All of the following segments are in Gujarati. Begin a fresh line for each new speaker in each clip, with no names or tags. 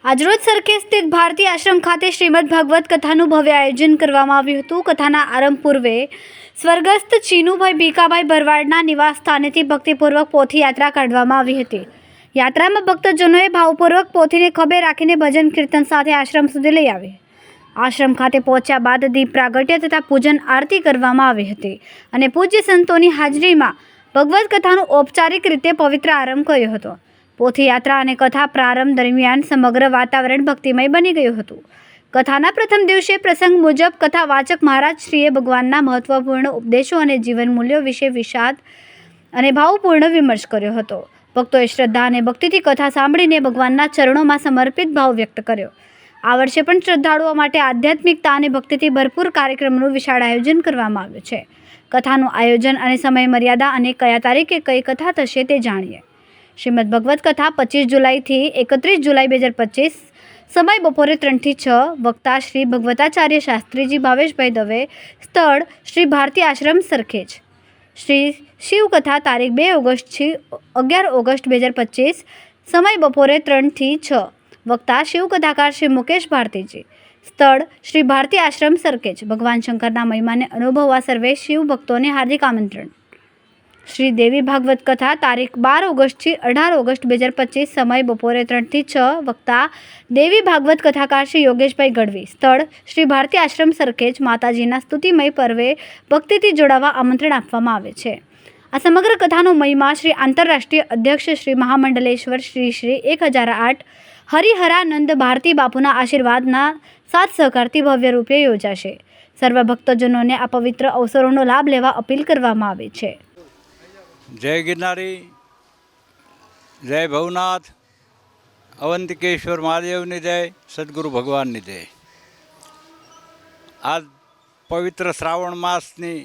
આજરોજ સરખેજ સ્થિત ભારતી આશ્રમ ખાતે શ્રીમદ ભાગવત કથાનું ભવ્ય આયોજન કરવામાં આવ્યું હતું। કથાના આરંભ પૂર્વે સ્વર્ગસ્થ ચીનુભાઈ ભીખાભાઈ ભરવાડના નિવાસ સ્થાનેથી ભક્તિપૂર્વક પોથી યાત્રા કાઢવામાં આવી હતી। યાત્રામાં ભક્તજનોએ ભાવપૂર્વક પોથીને ખભે રાખીને ભજન કીર્તન સાથે આશ્રમ સુધી લઈ આવી। આશ્રમ ખાતે પહોંચ્યા બાદ દીપ પ્રાગટ્ય તથા પૂજન આરતી કરવામાં આવી હતી અને પૂજ્ય સંતોની હાજરીમાં ભગવત કથાનો ઔપચારિક રીતે પવિત્ર આરંભ કર્યો હતો। પોથી યાત્રા અને કથા પ્રારંભ દરમિયાન સમગ્ર વાતાવરણ ભક્તિમય બની ગયું હતું। કથાના પ્રથમ દિવસે પ્રસંગ મુજબ કથા વાચક મહારાજ શ્રીએ ભગવાનના મહત્વપૂર્ણ ઉપદેશો અને જીવન મૂલ્યો વિશે વિષાદ અને ભાવપૂર્ણ વિમર્શ કર્યો હતો। ભક્તોએ શ્રદ્ધા અને ભક્તિથી કથા સાંભળીને ભગવાનના ચરણોમાં સમર્પિત ભાવ વ્યક્ત કર્યો। આ વર્ષે પણ શ્રદ્ધાળુઓ માટે આધ્યાત્મિકતા અને ભક્તિથી ભરપૂર કાર્યક્રમનું વિશાળ આયોજન કરવામાં આવ્યું છે। કથાનું આયોજન અને સમય મર્યાદા અને કયા તારીખે કઈ કથા થશે તે જાણીએ। શ્રીમદ ભગવત કથા 25 જુલાઈથી 31 જુલાઈ 2025, સમય બપોરે 3 થી 6, વક્તા શ્રી ભગવતાચાર્ય શાસ્ત્રીજી ભાવેશભાઈ દવે, સ્થળ શ્રી ભારતી આશ્રમ સરખેજ। શ્રી શિવકથા તારીખ 2 ઓગસ્ટથી 11 ઓગસ્ટ 2025, સમય બપોરે 3 થી 6, વક્તા શિવકથાકાર શ્રી મુકેશ ભારતીજી, સ્થળ શ્રી ભારતી આશ્રમ સરખેજ। ભગવાન શંકરના મહિમાને અનુભવવા સર્વે શિવ ભક્તોને હાર્દિક આમંત્રણ। શ્રી દેવી ભાગવત કથા તારીખ 12 ઓગસ્ટથી 18 ઓગસ્ટ 2025, સમય બપોરે 3 થી 6, વક્તા દેવી ભાગવત કથાકાર શ્રી યોગેશભાઈ ગઢવી, સ્થળ શ્રી ભારતી આશ્રમ સરખેજ। માતાજીના સ્તુતિમય પર્વે ભક્તિથી જોડાવા આમંત્રણ આપવામાં આવે છે। આ સમગ્ર કથાનો મહિમા શ્રી આંતરરાષ્ટ્રીય અધ્યક્ષ શ્રી મહામંડલેશ્વર શ્રી 1008 હરિહરાનંદ ભારતી બાપુના આશીર્વાદના સાથ સહકારથી ભવ્ય રૂપે યોજાશે। સર્વ ભક્તજનોને આ પવિત્ર અવસરોનો લાભ લેવા અપીલ કરવામાં આવે છે।
જય ગિરનારી, જય ભવનાથ, અવંતિકેશ્વર મહાદેવની જય, સદગુરુ ભગવાનની જય। આજ પવિત્ર શ્રાવણ માસની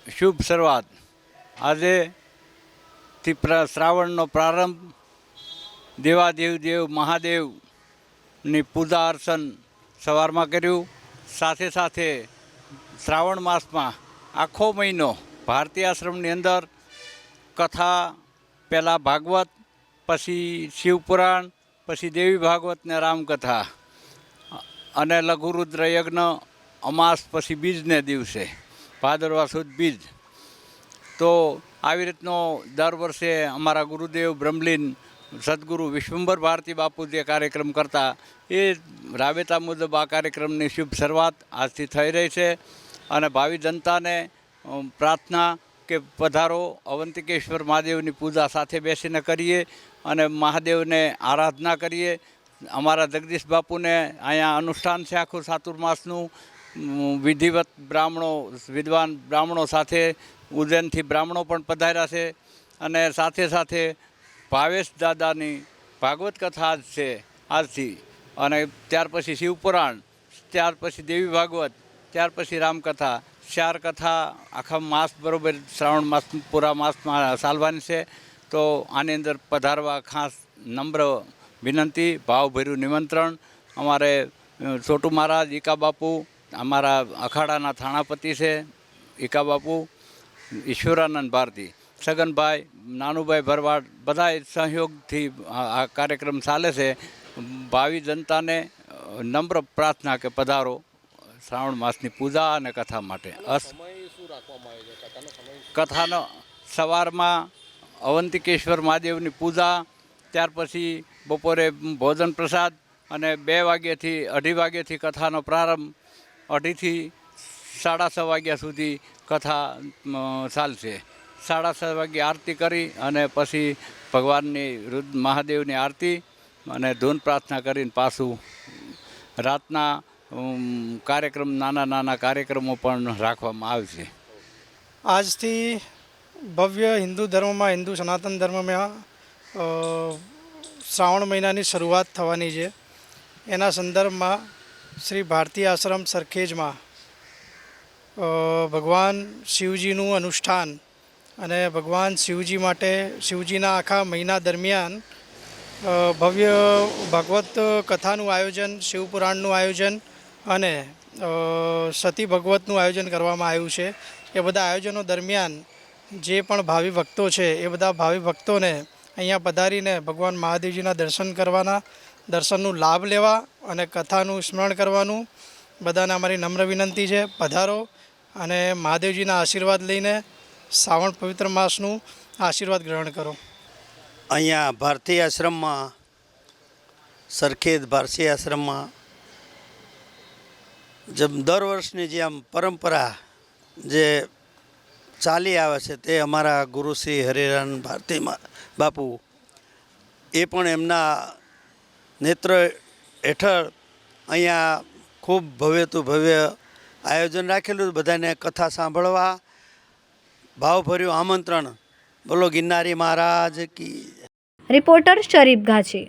શુભ શરૂઆત, આજેથી શ્રાવણનો પ્રારંભ દેવ મહાદેવની પૂજા અર્ચન સવારમાં કર્યું। સાથે સાથે શ્રાવણ માસમાં આખો મહિનો ભારતી આશ્રમની અંદર કથા, પહેલાં ભાગવત, પછી શિવપુરાણ, પછી દેવી ભાગવત ને રામકથા અને લઘુરુદ્ર યજ્ઞ, અમાસ પછી બીજને દિવસે ભાદરવા સુદ બીજ। તો આવી રીતનો દર વર્ષે અમારા ગુરુદેવ બ્રહ્મલીન સદગુરુ વિશ્વંભર ભારતી બાપુ જે કાર્યક્રમ કરતા, એ રાબેતા મુજબ આ કાર્યક્રમની શુભ શરૂઆત આજથી થઈ રહી છે અને ભાવિ જનતાને પ્રાર્થના કે પધારો, અવંતિકેશ્વર મહાદેવની પૂજા સાથે બેસીને કરીએ અને મહાદેવને આરાધના કરીએ। અમારા જગદીશ બાપુને અહીંયા અનુષ્ઠાન છે આખું ચાતુર્માસનું, વિધિવત વિદ્વાન બ્રાહ્મણો સાથે ઉજ્જૈનથી બ્રાહ્મણો પણ પધાર્યા છે અને સાથે સાથે ભાવેશ દાદાની ભાગવત કથા આજ છે આજથી, અને ત્યાર પછી શિવપુરાણ, ત્યાર પછી દેવી ભાગવત, ત્યાર પછી રામકથા, 4 કથા આખા માસ બરાબર શ્રાવણ માસ પૂરા માસમાં ચાલવાની છે। તો આની અંદર પધારવા ખાસ નમ્ર વિનંતી, ભાવભર્યું નિમંત્રણ। અમારે છોટુ મહારાજ, ઈકા બાપુ, અમારા અખાડાના થાણાપતિ છે ઈકા બાપુ, ઈશ્વરાનંદ ભારતી, છગનભાઈ, નાનુભાઈ ભરવાડ, બધા સહયોગથી આ કાર્યક્રમ ચાલે છે। ભાવિ જનતાને નમ્ર પ્રાર્થના કે પધારો શ્રાવણ માસની પૂજા અને કથા માટે। કથાનો સવારમાં અવંતિકેશ્વર મહાદેવની પૂજા, ત્યાર પછી બપોરે ભોજન પ્રસાદ અને 2 વાગ્યાથી 2:30 વાગ્યાથી કથાનો પ્રારંભ, 2:30 થી 6:30 વાગ્યા સુધી કથા ચાલશે। 6:30 વાગ્યે આરતી કરી અને પછી ભગવાનની મહાદેવની આરતી અને ધૂન પ્રાર્થના કરીને પાછું રાતના કાર્યક્રમ, નાના કાર્યક્રમો પણ રાખવામાં આવશે।
આજથી ભવ્ય હિન્દુ ધર્મમાં, હિન્દુ સનાતન ધર્મમાં શ્રાવણ મહિનાની શરૂઆત થવાની છે। એના સંદર્ભમાં શ્રી ભારતી આશ્રમ સરખેજમાં ભગવાન શિવજીનું અનુષ્ઠાન અને ભગવાન શિવજી માટે શિવજીના આખા મહિના દરમિયાન ભવ્ય ભાગવત કથાનું આયોજન, શિવપુરાણનું આયોજન અને સતી ભગવતનું આયોજન કરવામાં આવ્યું છે। એ બધા આયોજનો દરમિયાન જે પણ ભાવિ ભક્તો છે એ બધા ભાવિ ભક્તોને અહીંયા પધારીને ભગવાન મહાદેવજીના દર્શન કરવાના, દર્શનનું લાભ લેવા અને કથાનું સ્મરણ કરવાનું બધાને અમારી નમ્ર વિનંતી છે. પધારો અને મહાદેવજીના આશીર્વાદ લઈને શ્રાવણ પવિત્ર માસનું આશીર્વાદ ગ્રહણ કરો.
અહીંયા ભારતી આશ્રમમાં સરખેજ ભારતી આશ્રમમાં જેમ દર વર્ષની જે આમ પરંપરા જે ચાલી આવે છે તે અમારા ગુરુ શ્રી હરિરાન ભારતી બાપુ એ પણ એમના નેત્ર હેઠળ અહીંયા ખૂબ ભવ્યતું ભવ્ય આયોજન રાખેલું. બધાને કથા સાંભળવા ભાવભર્યું આમંત્રણ. બોલો ગિરનારી મહારાજ કી.
રિપોર્ટર શરીફ ગાછી.